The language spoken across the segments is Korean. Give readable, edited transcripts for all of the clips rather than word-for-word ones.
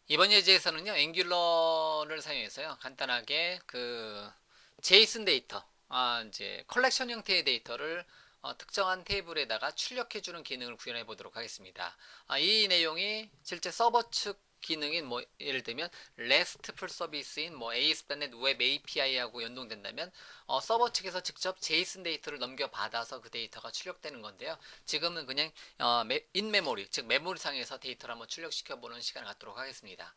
이번 예제에서는요, 앵귤러를 사용해서요, 간단하게 제이슨 데이터, 이제 컬렉션 형태의 데이터를 특정한 테이블에다가 출력해주는 기능을 구현해 보도록 하겠습니다. 이 내용이 실제 서버 측 기능인 뭐 예를 들면 RESTful 서비스인 뭐 ASP.NET 웹 API하고 연동된다면 서버 측에서 직접 제이슨 데이터를 넘겨받아서 그 데이터가 출력되는 건데요. 지금은 그냥 인메모리 즉 메모리 상에서 데이터를 한번 출력시켜 보는 시간을 갖도록 하겠습니다.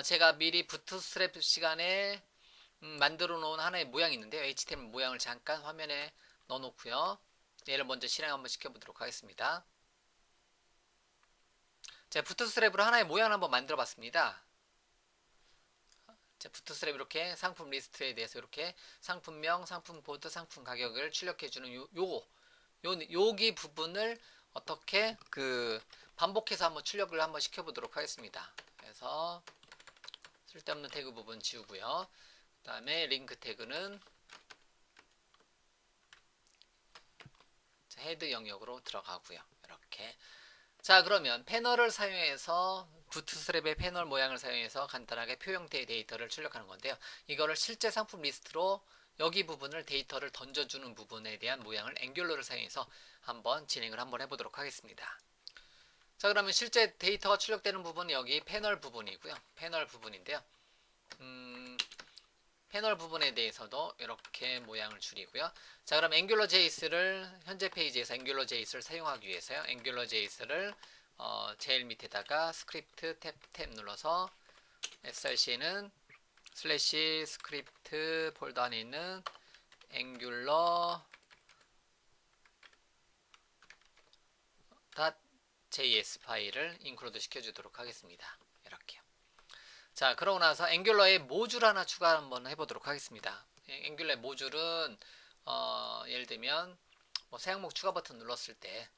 제가 미리 부트스트랩 시간에 만들어 놓은 하나의 모양이 있는데요. HTML 모양을 잠깐 화면에 넣어 놓고요. 얘를 먼저 실행 한번 시켜보도록 하겠습니다. 자, 부트스트랩으로 하나의 모양을 한번 만들어 봤습니다. 자, 부트스트랩 이렇게 상품 리스트에 대해서 이렇게 상품명, 상품 코드, 상품 가격을 출력해주는 여기 부분을 어떻게 반복해서 한번 출력을 한번 시켜보도록 하겠습니다. 그래서 쓸데없는 태그 부분 지우고요. 그 다음에 링크 태그는 헤드 영역으로 들어가고요. 이렇게. 자, 그러면 패널을 사용해서 부트스트랩의 패널 모양을 사용해서 간단하게 표 형태의 데이터를 출력하는 건데요. 이거를 실제 상품 리스트로 여기 부분을 데이터를 던져주는 부분에 대한 모양을 앵귤러를 사용해서 한번 진행을 한번 해보도록 하겠습니다. 자, 그러면 실제 데이터가 출력되는 부분은 여기 패널 부분이고요. 패널 부분인데요. 패널 부분에 대해서도 이렇게 모양을 줄이고요. 자, 그럼 앵귤러 JS를 현재 페이지에서 앵귤러 JS를 사용하기 위해서요. 앵귤러 JS를 제일 밑에다가 스크립트 탭 눌러서 src는 슬래시 스크립트 폴더 안에 있는 앵귤러 .js 파일을 인클루드 시켜주도록 하겠습니다. 이렇게요. 자, 그러고 나서 앵귤러에 모듈 하나 추가 한번 해보도록 하겠습니다. 앵귤러의 모듈은 예를 들면 뭐 새 항목 추가 버튼 눌렀을 때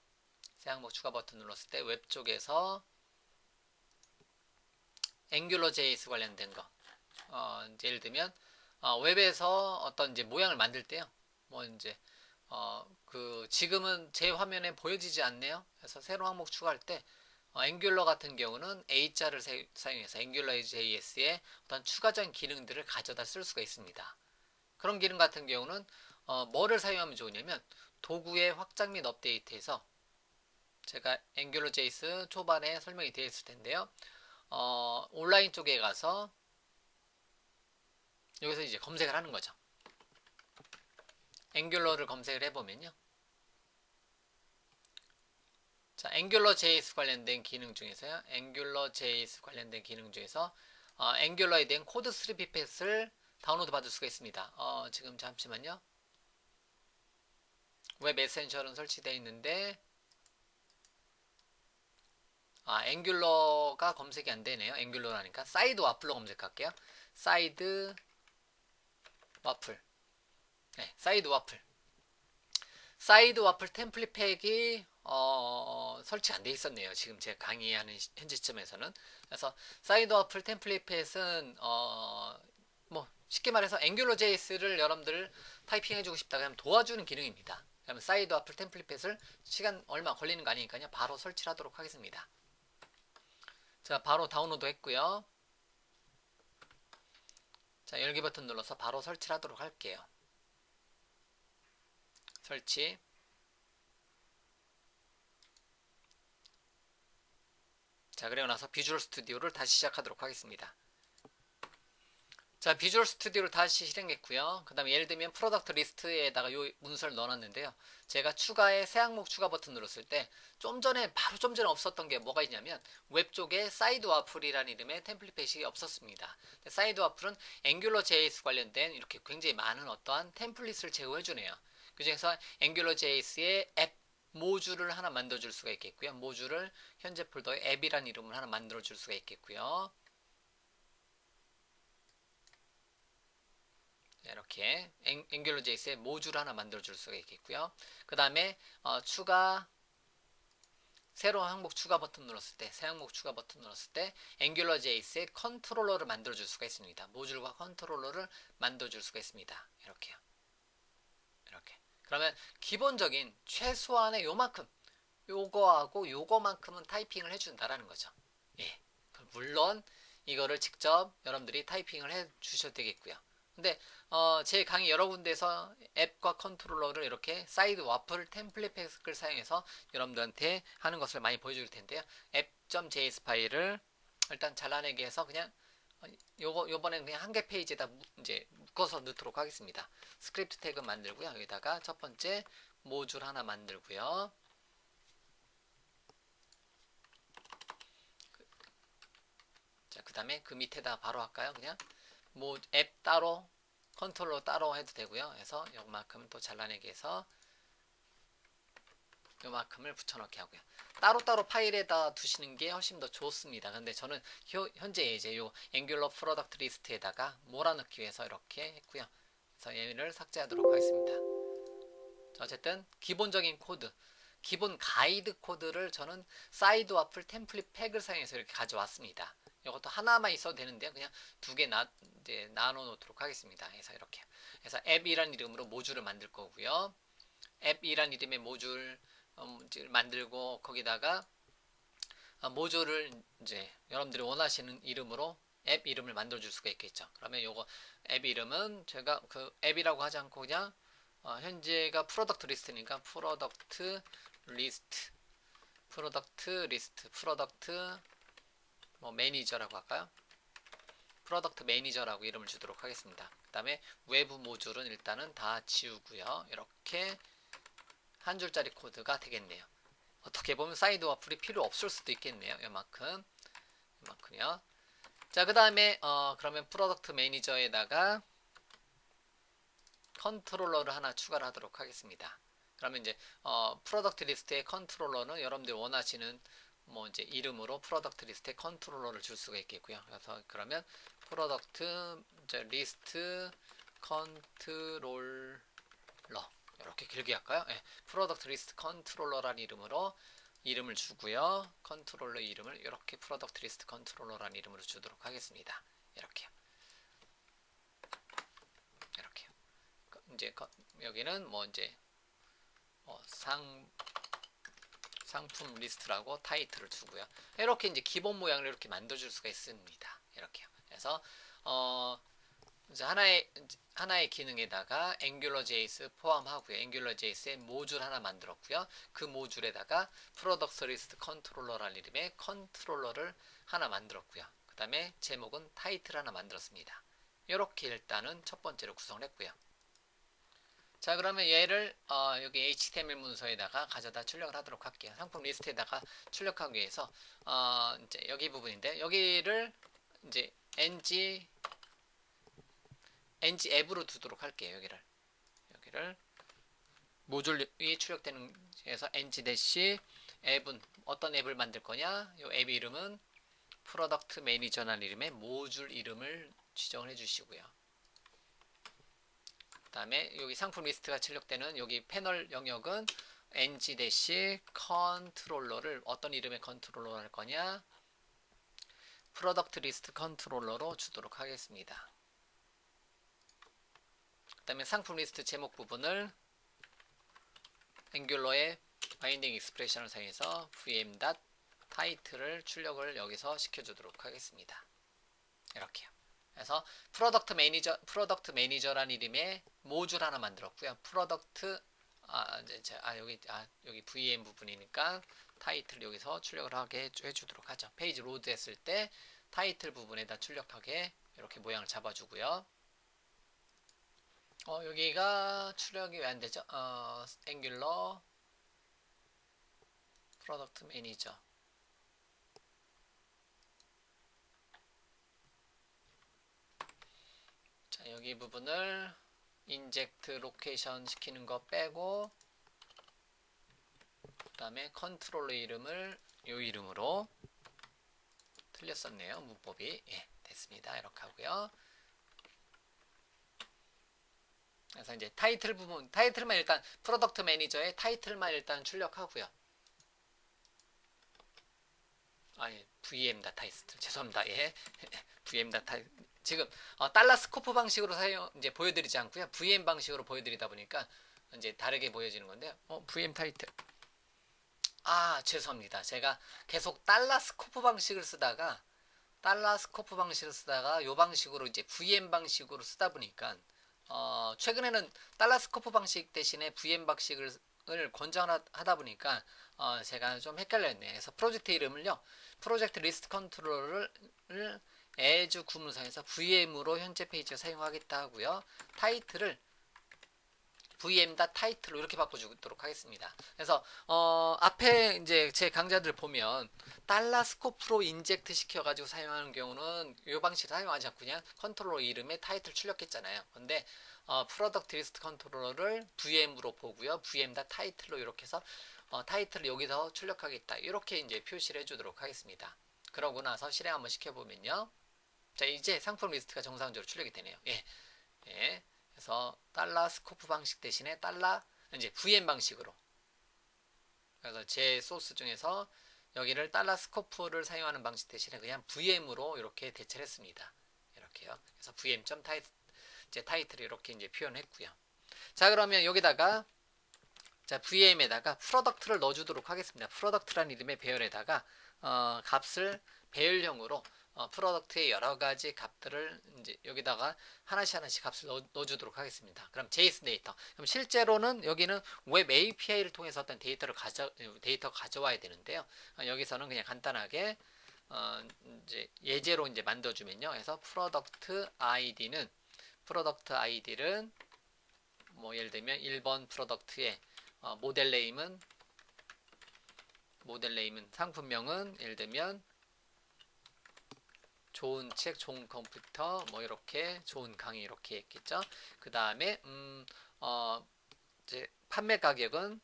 웹 쪽에서 앵귤러 JS 관련된 거 예를 들면 웹에서 어떤 이제 모양을 만들 때요. 뭐 이제 지금은 제 화면에 보여지지 않네요. 그래서 새로운 항목 추가할 때 앵귤러 같은 경우는 A자를 사용해서 앵귤러 JS의 어떤 추가적인 기능들을 가져다 쓸 수가 있습니다. 그런 기능 같은 경우는 뭐를 사용하면 좋으냐면 도구의 확장 및 업데이트에서 제가 앵귤러 JS 초반에 설명이 되어 있을 텐데요. 온라인 쪽에 가서 여기서 이제 검색을 하는 거죠. 앵귤러를 검색을 해보면요. 자, 앵귤러 JS 관련된 기능 중에서요. 앵귤러 JS 관련된 기능 중에서 앵귤러에 대한 코드 스니펫을 다운로드 받을 수가 있습니다. 지금 잠시만요. 웹 에센셜은 설치되어 있는데 앵귤러가 검색이 안 되네요. 앵귤러라니까 사이드 와플로 검색할게요. 사이드 와플. 네, 사이드 와플. 사이드 와플 템플릿 팩이 설치 안 돼 있었네요. 지금 제가 강의하는 현재 시점에서는. 그래서 사이드 와플 템플릿 팩은 뭐 쉽게 말해서 앵귤러 JS를 여러분들 타이핑 해주고 싶다 그러면 도와주는 기능입니다. 그러면 사이드 와플 템플릿 팩을 시간 얼마 걸리는 거 아니니까요. 바로 설치를 하도록 하겠습니다. 자, 바로 다운로드 했고요. 자, 열기 버튼 눌러서 바로 설치를 하도록 할게요. 설치. 자, 그리고 나서 비주얼 스튜디오를 다시 시작하도록 하겠습니다. 자, 비주얼 스튜디오를 다시 실행했고요. 그 다음에 예를 들면 프로덕트 리스트에다가 요 문서를 넣어놨는데요. 제가 추가에 새 항목 추가 버튼 눌렀을 때 좀 전에 없었던 게 뭐가 있냐면 웹 쪽에 사이드 와플이라는 이름의 템플릿 펫이 없었습니다. 사이드 와플은 앵귤러 JS 관련된 이렇게 굉장히 많은 어떠한 템플릿을 제공해주네요. 그 중에서 앵귤러 JS의 앱 모듈을 하나 만들어줄 수가 있겠고요. 모듈을 현재 폴더에 앱이라는 이름을 하나 만들어줄 수가 있겠고요. 이렇게 앵귤러 JS의 모듈 하나 만들어 줄 수가 있겠고요. 그 다음에 추가 새로운 항목 추가 버튼 눌렀을 때 새 항목 추가 버튼 눌렀을 때 앵귤러 JS의 컨트롤러를 만들어 줄 수가 있습니다. 모듈과 컨트롤러를 만들어 줄 수가 있습니다. 이렇게요. 이렇게. 그러면 기본적인 최소한의 요만큼 요거하고 요거만큼은 타이핑을 해준다라는 거죠. 예. 물론 이거를 직접 여러분들이 타이핑을 해 주셔도 되겠고요. 근데 제 강의 여러 군데에서 앱과 컨트롤러를 이렇게 사이드 와플 템플릿 팩을 사용해서 여러분들한테 하는 것을 많이 보여줄 텐데요. app.js 파일을 일단 잘라내기 해서 그냥 요번에는 그냥 한 개 페이지에다 이제 묶어서 넣도록 하겠습니다. 스크립트 태그 만들고요. 여기다가 첫 번째 모듈 하나 만들고요. 자, 그 다음에 그 밑에다 바로 할까요? 그냥 뭐 앱 따로 컨트롤러 따로 해도 되고요. 그래서 요만큼은 또 잘라내기 해서 요만큼을 붙여넣기 하고요. 따로따로 파일에다 두시는 게 훨씬 더 좋습니다. 근데 저는 현재 이제 요 앵귤러 프로덕트 리스트에다가 몰아넣기 위해서 이렇게 했고요. 그래서 얘를 삭제하도록 하겠습니다. 자, 어쨌든 기본적인 코드, 기본 가이드 코드를 저는 사이드 와플 템플릿 팩을 사용해서 이렇게 가져왔습니다. 이것도 하나만 있어도 되는데요. 그냥 두 개 이제 나눠 놓도록 하겠습니다. 그래서 이렇게. 그래서 앱이란 이름으로 모듈을 만들 거고요. 앱이란 이름의 모듈 만들고 거기다가 모듈을 이제 여러분들이 원하시는 이름으로 앱 이름을 만들어 줄 수가 있겠죠. 그러면 요거 앱 이름은 제가 그 앱이라고 하지 않고 그냥 현재가 프로덕트 리스트니까 프로덕트 뭐 매니저라고 할까요? 프로덕트 매니저라고 이름을 주도록 하겠습니다. 그 다음에 외부 모듈은 일단은 다 지우고요. 이렇게 한 줄짜리 코드가 되겠네요. 어떻게 보면 사이드 와플이 필요 없을 수도 있겠네요. 이만큼이요. 자, 그 다음에 그러면 프로덕트 매니저에다가 컨트롤러를 하나 추가를 하도록 하겠습니다. 그러면 이제 프로덕트 리스트의 컨트롤러는 여러분들이 원하시는 뭐 이제 이름으로 프로덕트 리스트의 컨트롤러를 줄 수가 있겠고요. 그래서 그러면 프로덕트 리스트 컨트롤러 이렇게 길게 할까요? 네, 프로덕트 리스트 컨트롤러라는 이름으로 이름을 주고요. 컨트롤러 이름을 이렇게 프로덕트 리스트 컨트롤러라는 이름으로 주도록 하겠습니다. 이렇게요. 이렇게요. 이제 여기는 뭐 이제 상품 리스트라고 타이틀을 주고요. 이렇게 이제 기본 모양을 이렇게 만들어줄 수가 있습니다. 이렇게요. 그래서 이제 하나의 기능에다가 AngularJS 포함하고요. AngularJS의 모듈 하나 만들었고요. 그 모듈에다가 Product List Controller라는 이름의 컨트롤러를 하나 만들었고요. 그 다음에 제목은 타이틀 하나 만들었습니다. 이렇게 일단은 첫 번째로 구성을 했고요. 자, 그러면 얘를 여기 HTML 문서에다가 가져다 출력을 하도록 할게요. 상품 리스트에다가 출력하기 위해서 이제 여기 부분인데 여기를 이제 ng 앱으로 두도록 할게요. 여기를 모듈이 출력되는 해서 ng 앱은 어떤 앱을 만들 거냐? 이 앱 이름은 프로덕트 매니저라는 이름의 모듈 이름을 지정을 해주시고요. 그 다음에 여기 상품 리스트가 출력되는 여기 패널 영역은 ng-컨트롤러를 어떤 이름의 컨트롤러 할 거냐? 프로덕트 리스트 컨트롤러로 주도록 하겠습니다. 그 다음에 상품 리스트 제목 부분을 앵귤러의 바인딩 익스프레션을 사용해서 vm.title을 출력을 여기서 시켜주도록 하겠습니다. 이렇게요. 그래서 프로덕트 매니저라는 이름의 모듈 하나 만들었고요. 여기 VM 부분이니까 타이틀 여기서 출력을 하게 해주도록 하죠. 페이지 로드 했을 때 타이틀 부분에다 출력하게 이렇게 모양을 잡아주고요. 여기가 출력이 왜 안 되죠? 앵귤러 프로덕트 매니저. 자, 여기 부분을 인젝트 로케이션 시키는 거 빼고 그 다음에 컨트롤러 이름을 이 이름으로 틀렸었네요. 문법이. 예, 됐습니다. 이렇게 하고요. 그래서 이제 타이틀 부분, 타이틀만 일단 프로덕트 매니저의 타이틀만 일단 출력하고요. 아니, VM 다타이스트 죄송합니다. 예. VM 다타 지금 달러 스코프 방식으로 이제 보여드리지 않고요. VM 방식으로 보여드리다 보니까 이제 다르게 보여지는 건데요. VM 타이틀. 죄송합니다. 제가 계속 달러 스코프 방식을 쓰다가 달러 스코프 방식을 쓰다가 요 방식으로 이제 VM 방식으로 쓰다 보니까 최근에는 달러 스코프 방식 대신에 VM 방식을 권장하다 보니까 제가 좀 헷갈렸네. 그래서 프로젝트 이름을요. 프로젝트 리스트 컨트롤러를 애주 구문상에서 VM으로 현재 페이지에 사용하겠다 하고요. 타이틀을 VM.타이틀로 이렇게 바꿔주도록 하겠습니다. 그래서 앞에 이제 제 강좌들 보면 달러 스코프로 인젝트 시켜가지고 사용하는 경우는 이 방식을 사용하지 않고 그냥 컨트롤러 이름에 타이틀 출력했잖아요. 근데 프로덕트 리스트 컨트롤러를 VM으로 보고요. VM.타이틀로 이렇게 해서 타이틀을 여기서 출력하겠다. 이렇게 이제 표시를 해주도록 하겠습니다. 그러고 나서 실행 한번 시켜보면요. 자, 이제 상품 리스트가 정상적으로 출력이 되네요. 예. 예. 그래서 달러 스코프 방식 대신에 달러 이제 VM 방식으로. 그래서 제 소스 중에서 여기를 달러 스코프를 사용하는 방식 대신에 그냥 VM으로 이렇게 대체를 했습니다. 이렇게요. 그래서 VM. 타이틀을 이렇게 이제 표현했고요. 자, 그러면 여기다가 자, VM에다가 프로덕트를 넣어주도록 하겠습니다. 프로덕트란 이름의 배열에다가 값을 배열형으로 프로덕트의 여러 가지 값들을 이제 여기다가 하나씩 값을 넣어주도록 하겠습니다. 그럼 JSON 데이터. 그럼 실제로는 여기는 웹 API를 통해서 어떤 데이터가 가져와야 되는데요. 여기서는 그냥 간단하게 이제 예제로 이제 만들어주면요. 그래서 프로덕트 아이디는 뭐 예를 들면 1번 프로덕트의 모델 네임은 상품명은 예를 들면 좋은 책, 좋은 컴퓨터, 뭐 이렇게 좋은 강의 이렇게 했겠죠. 그 다음에 이제 판매 가격은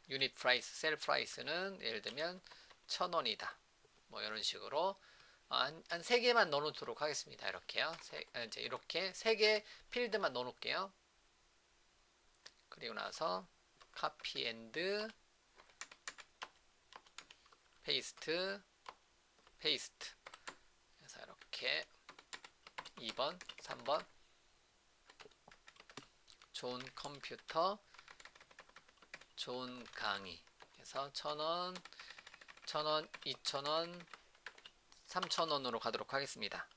유닛 프라이스, 셀 프라이스는 예를 들면 1,000원이다. 뭐 이런 식으로 한 3개만 넣어놓도록 하겠습니다. 이렇게요. 이제 이렇게 3개 필드만 넣어놓을게요. 그리고 나서 카피 앤드 페이스트. 그래서 이렇게 2번, 3번 좋은 컴퓨터, 좋은 강의. 그래서 1,000원, 2,000원, 3,000원으로 가도록 하겠습니다.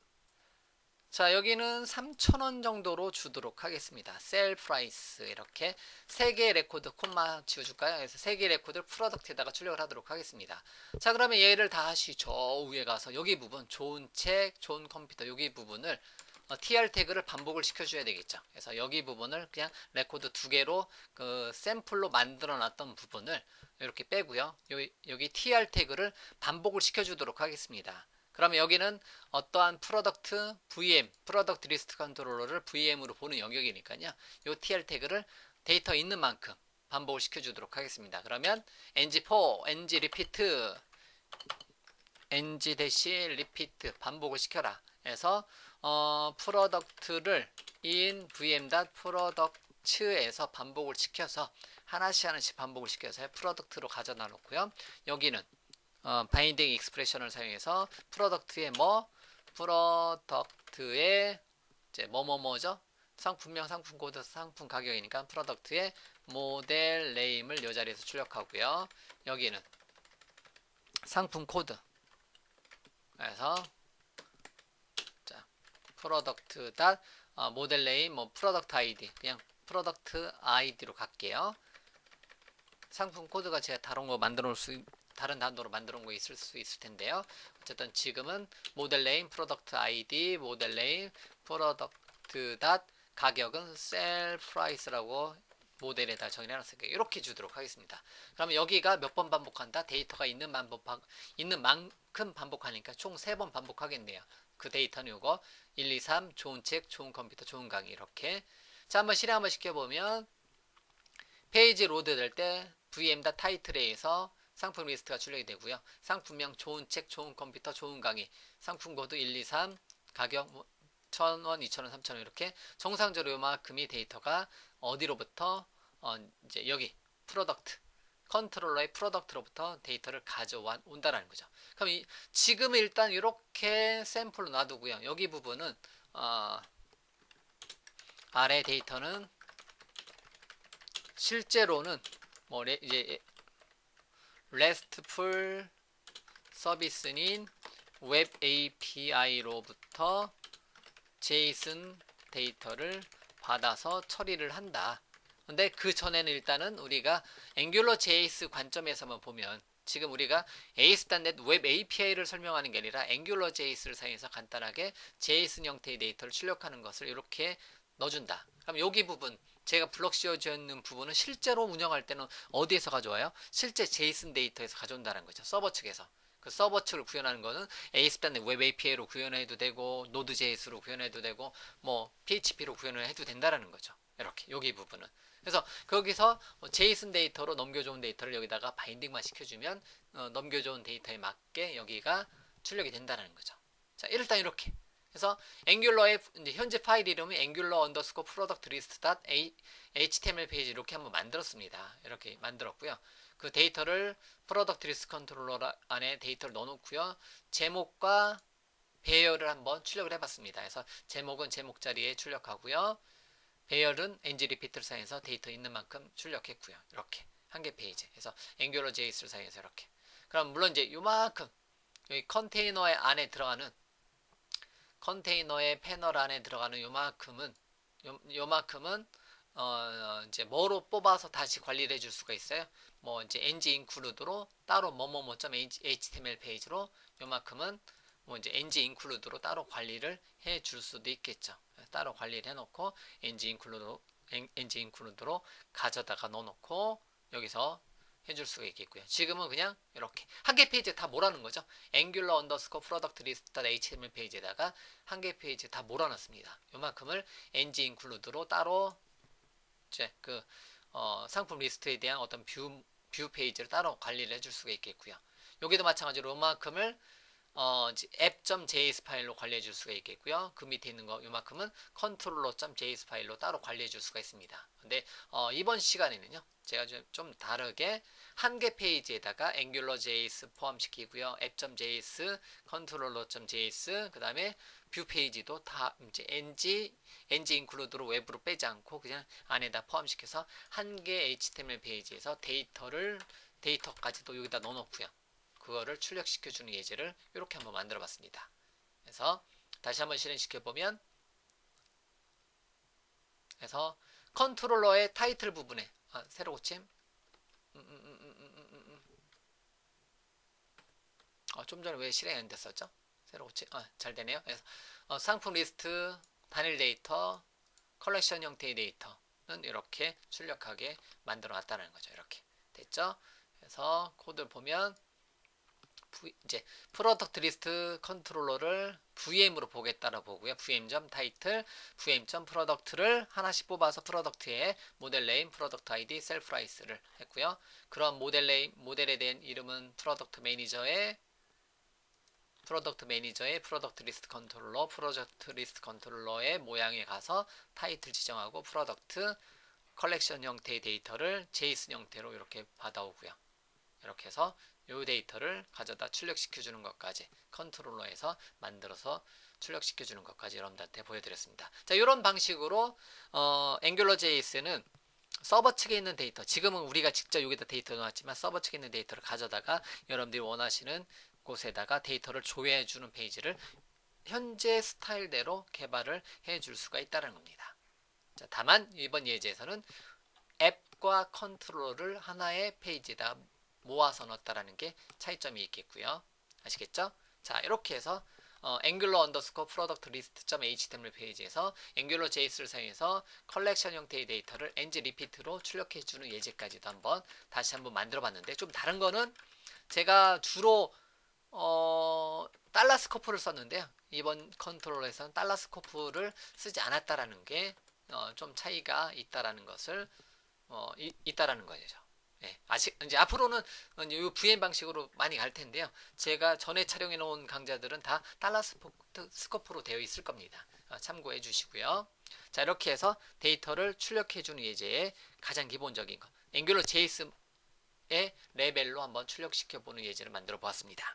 자, 여기는 3,000원 정도로 주도록 하겠습니다. 셀 프라이스 이렇게 3개의 레코드 콤마 지워줄까요? 그래서 3개의 레코드를 프로덕트에다가 출력을 하도록 하겠습니다. 자, 그러면 얘를 다시 저 위에 가서 여기 부분 좋은 책, 좋은 컴퓨터 여기 부분을 tr 태그를 반복을 시켜줘야 되겠죠. 그래서 여기 부분을 그냥 레코드 2개로 그 샘플로 만들어 놨던 부분을 이렇게 빼고요. 여기 tr 태그를 반복을 시켜주도록 하겠습니다. 그러면 여기는 어떠한 프로덕트 리스트 컨트롤러를 VM으로 보는 영역이니까요. 이 tr 태그를 데이터 있는 만큼 반복을 시켜주도록 하겠습니다. 그러면 ng4, ng repeat, ng-repeat 반복을 시켜라. 해서 프로덕트를 in vm.product에서 반복을 시켜서 하나씩 반복을 시켜서 프로덕트로 가져다 놓고요. 여기는 바인딩 익스프레션을 사용해서 프로덕트의 이제 뭐죠? 상품명, 상품 코드, 상품 가격이니까 프로덕트의 모델 네임을 이 자리에서 출력하고요. 여기는 상품 코드. 그래서 자, 프로덕트 모델 네임 프로덕트 아이디 그냥 프로덕트 아이디로 갈게요. 상품 코드가 제가 다른 단어로 만들어 놓은 거 있을 수 있을 텐데요. 어쨌든 지금은 모델 네임 프로덕트 아이디 모델 네임 프로덕트 가격은 셀 프라이스라고 모델에다 정의해 놨으니까 이렇게 주도록 하겠습니다. 그러면 여기가 몇 번 반복한다? 데이터가 있는 만큼 반복하니까 총 3번 반복하겠네요. 그 데이터는 요거 1, 2, 3 좋은 책, 좋은 컴퓨터, 좋은 강의 이렇게. 자, 한번 실행 한번 시켜보면 페이지 로드 될 때 VM.타이틀에 의해서 상품 리스트가 출력이 되고요. 상품명 좋은 책, 좋은 컴퓨터, 좋은 강의, 상품 코드 1, 2, 3, 가격 1,000원, 2,000원, 3,000원 이렇게 정상적으로 요만큼이 데이터가 어디로부터 이제 여기 프로덕트 컨트롤러의 프로덕트로부터 데이터를 가져온다라는 거죠. 그럼 지금은 일단 이렇게 샘플로 놔두고요. 여기 부분은 아래 데이터는 실제로는 이제 RESTful 서비스인 웹 API로부터 JSON 데이터를 받아서 처리를 한다. 근데 그 전에는 일단은 우리가 AngularJS 관점에서만 보면 지금 우리가 ASP.NET 웹 API를 설명하는 게 아니라 AngularJS를 사용해서 간단하게 JSON 형태의 데이터를 출력하는 것을 이렇게 넣어준다. 그럼 여기 부분 제가 블럭 씌워져 있는 부분은 실제로 운영할 때는 어디에서 가져와요? 실제 JSON 데이터에서 가져온다는 거죠. 서버 측에서. 그 서버 측을 구현하는 거는 ASP.NET 웹 API로 구현해도 되고 Node.js로 구현해도 되고 뭐 PHP로 구현을 해도 된다라는 거죠. 이렇게 여기 부분은. 그래서 거기서 JSON 데이터로 넘겨줘온 데이터를 여기다가 바인딩만 시켜주면 넘겨줘온 데이터에 맞게 여기가 출력이 된다는 거죠. 자, 일단 이렇게. 그래서 앵귤러의 현재 파일 이름이 angular_product_list.html 페이지 이렇게 한번 만들었습니다. 이렇게 만들었고요. 그 데이터를 프로덕트 리스트 컨트롤러 안에 데이터를 넣어놓고요. 제목과 배열을 한번 출력을 해봤습니다. 그래서 제목은 제목 자리에 출력하고요. 배열은 ng 리피트를 사용해서 데이터 있는 만큼 출력했고요. 이렇게 한 개 페이지. 그래서 AngularJS를 사용해서 이렇게. 그럼 물론 이제 요만큼 여기 컨테이너의 안에 들어가는 컨테이너의 패널 안에 들어가는 요만큼은 이제 뭐로 뽑아서 다시 관리를 해줄 수가 있어요. 뭐 이제 ng include로 따로 뭐뭐뭐.html 페이지로 요만큼은 뭐 이제 ng include로 따로 관리를 해줄 수도 있겠죠. 따로 관리를 해놓고 ng include로 가져다가 넣어놓고 여기서 해줄 수가 있겠고요. 지금은 그냥 이렇게 한 개 페이지에 다 몰아넣은 거죠. angular_product_list.html 페이지에다가 한 개 페이지에 다 몰아넣습니다. 요만큼을 ng include로 따로 이제 그 상품 리스트에 대한 어떤 뷰 페이지를 따로 관리를 해줄 수가 있겠고요. 여기도 마찬가지로 요만큼을 app.js 파일로 관리해 줄 수가 있겠고요. 그 밑에 있는 거 요만큼은 controller.js 파일로 따로 관리해 줄 수가 있습니다. 근데 이번 시간에는요. 제가 좀 다르게 한 개 페이지에다가 AngularJS 포함시키고요. app.js, controller.js, 그 다음에 뷰 페이지도 다 이제 ng include로 외부로 빼지 않고 그냥 안에다 포함시켜서 한 개 HTML 페이지에서 데이터까지도 여기다 넣어놓고요. 그거를 출력시켜주는 예제를 이렇게 한번 만들어 봤습니다. 그래서 다시 한번 실행시켜 보면 그래서 컨트롤러의 타이틀 부분에 새로 고침 좀 전에 왜 실행이 안 됐었죠? 새로 고침 잘 되네요. 그래서 상품 리스트, 단일 데이터, 컬렉션 형태의 데이터는 이렇게 출력하게 만들어 놨다는 거죠. 이렇게 됐죠? 그래서 코드를 보면 이제 프로덕트 리스트 컨트롤러를 VM으로 보겠다라 보고요. vm.title, vm.product를 하나씩 뽑아서 프로덕트에 모델 네임, 프로덕트 아이디, 셀 프라이스를 했고요. 그런 모델에 대한 이름은 프로덕트 매니저의 프로덕트 리스트 컨트롤러의 모양에 가서 타이틀 지정하고 프로덕트 컬렉션 형태의 데이터를 JSON 형태로 이렇게 받아오고요. 이렇게 해서 이 데이터를 가져다 출력시켜주는 것까지 컨트롤러에서 만들어서 출력시켜주는 것까지 여러분들한테 보여드렸습니다. 자, 이런 방식으로 AngularJS는 서버 측에 있는 데이터, 지금은 우리가 직접 여기다 데이터 넣었지만 서버 측에 있는 데이터를 가져다가 여러분들이 원하시는 곳에다가 데이터를 조회해주는 페이지를 현재 스타일대로 개발을 해줄 수가 있다는 겁니다. 자, 다만 이번 예제에서는 앱과 컨트롤러를 하나의 페이지에다 모아서 넣었다라는 게 차이점이 있겠고요. 아시겠죠? 자, 이렇게 해서 angular_product_list.html 페이지에서 AngularJS를 사용해서 컬렉션 형태의 데이터를 ng repeat로 출력해주는 예제까지도 다시 한번 만들어봤는데 좀 다른 거는 제가 주로 달러 스코프를 썼는데요. 이번 컨트롤에서는 달러 스코프를 쓰지 않았다라는 게 좀 차이가 있다라는 것을 있다라는 거죠. 네, 이제 앞으로는 이 VM 방식으로 많이 갈 텐데요. 제가 전에 촬영해 놓은 강좌들은 다 달러 스코프로 되어 있을 겁니다. 참고해 주시고요. 자, 이렇게 해서 데이터를 출력해 주는 예제의 가장 기본적인 것, 앵귤러 JS의 레벨로 한번 출력시켜 보는 예제를 만들어 보았습니다.